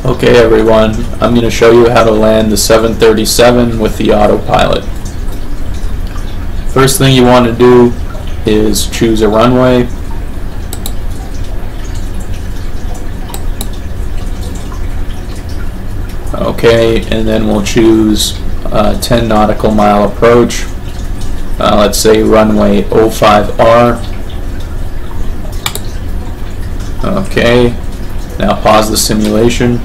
Okay everyone, I'm going to show you how to land the 737 with the autopilot. First thing you want to do is choose a runway. Okay, and then we'll choose a 10 nautical mile approach. Let's say runway 05R. Okay, now pause the simulation.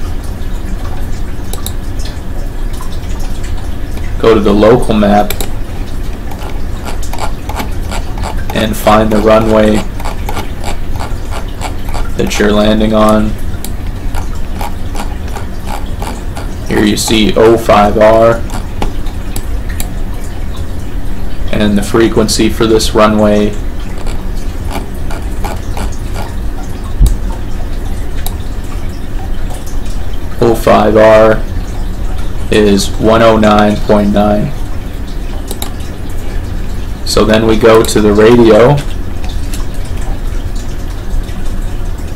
Go to the local map and find the runway that you're landing on. Here you see 05R, and the frequency for this runway .05R is 109.9. So then we go to the radio,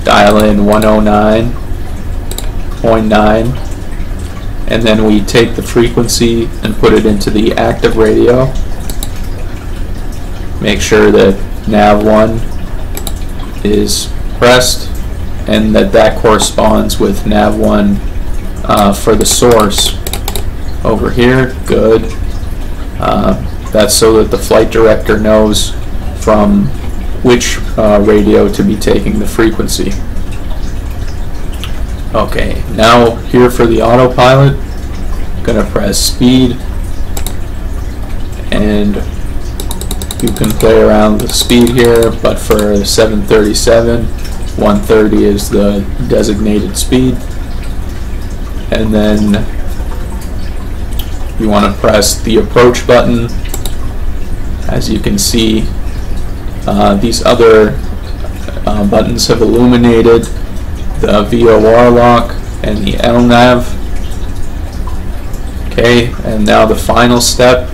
dial in 109.9, and then we take the frequency and put it into the active radio. Make sure that nav1 is pressed and that corresponds with nav1 for the source over here. Good. That's so that the flight director knows from which radio to be taking the frequency. Okay, now here for the autopilot, I'm going to press speed, and you can play around with speed here, but for 737, 130 is the designated speed. And then you want to press the approach button. As you can see, these other buttons have illuminated: the VOR lock and the LNAV. Okay, and now the final step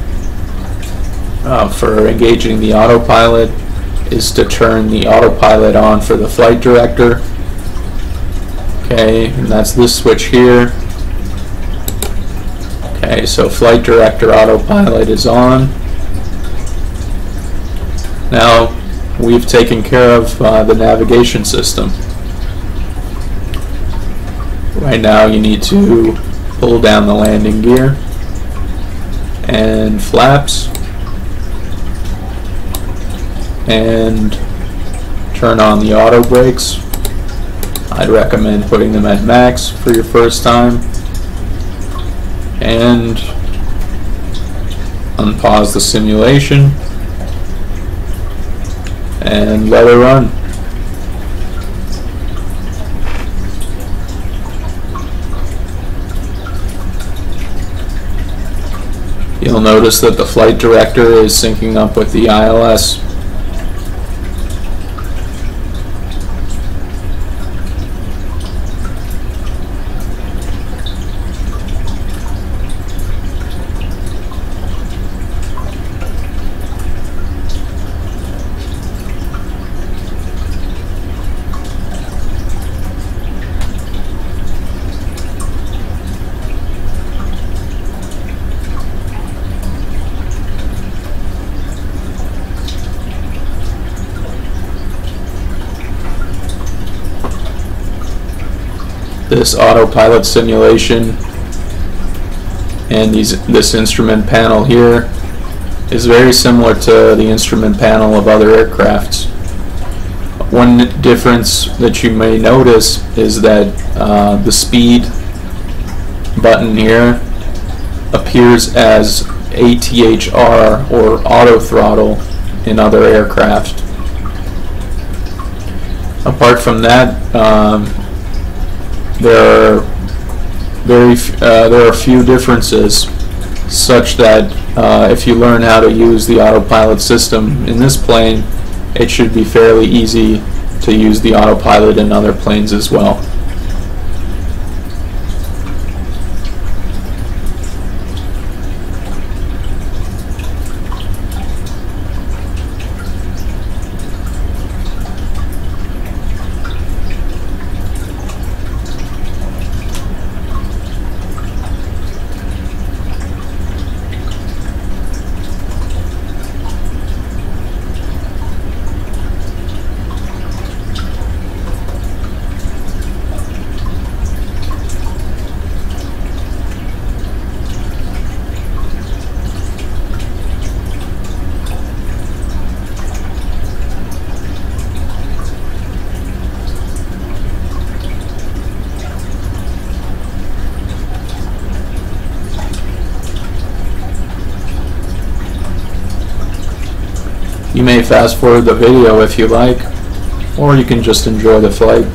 for engaging the autopilot is to turn the autopilot on for the flight director. Okay, and that's this switch here. Okay, so flight director autopilot is on. Now we've taken care of the navigation system. Right now you need to pull down the landing gear and flaps and turn on the auto brakes. I'd recommend putting them at max for your first time, and unpause the simulation and let it run. You'll notice that the flight director is syncing up with the ILS. This autopilot simulation and this instrument panel here is very similar to the instrument panel of other aircrafts. One difference that you may notice is that the speed button here appears as ATHR, or auto throttle, in other aircraft. Apart from that, there are a few differences, such that if you learn how to use the autopilot system in this plane, it should be fairly easy to use the autopilot in other planes as well. You may fast forward the video if you like, or you can just enjoy the flight.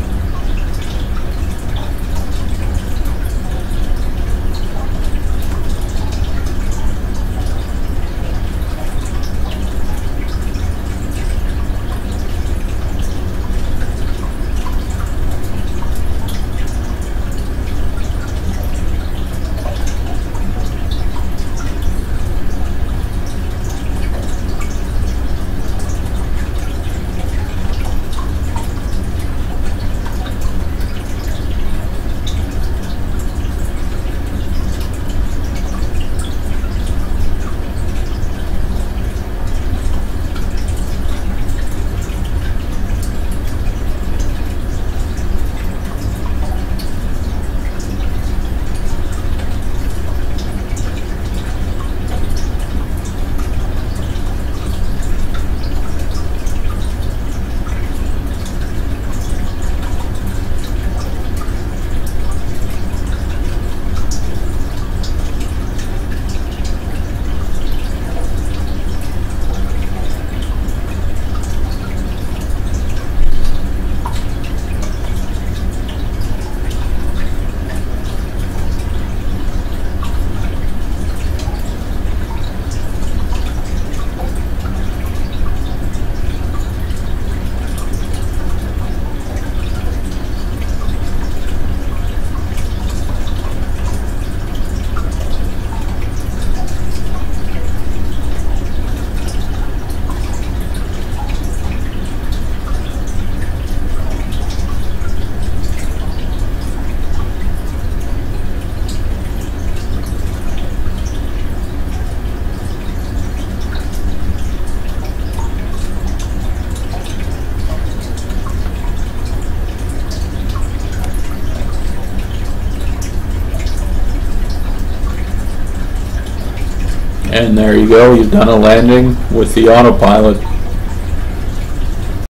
And there you go, you've done a landing with the autopilot.